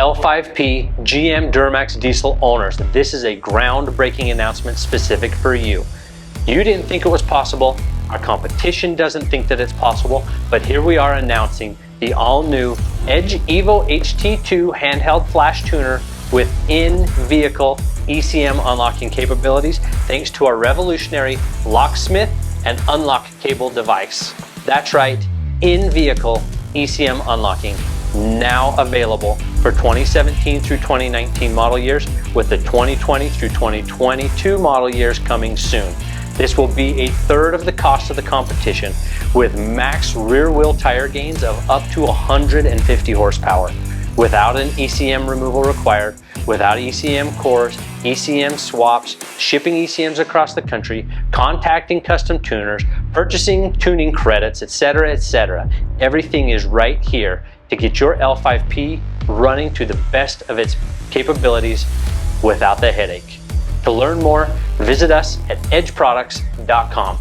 L5P GM Duramax Diesel owners, this is a groundbreaking announcement specific for you. You didn't think it was possible, our competition doesn't think that it's possible, but here we are announcing the all-new Edge EvoHT2 handheld flash tuner with in-vehicle ECM unlocking capabilities thanks to our revolutionary Locksmith and Unlock Cable device. That's right, in-vehicle ECM unlocking, now available for 2017 through 2019 model years, with the 2020 through 2022 model years coming soon. This will be a third of the cost of the competition, with max rear wheel tire gains of up to 150 horsepower, without an ECM removal required, without ECM cores, ECM swaps, shipping ECMs across the country, contacting custom tuners, purchasing tuning credits, etc., etc. Everything is right here to get your L5P running to the best of its capabilities without the headache. To learn more, visit us at edgeproducts.com.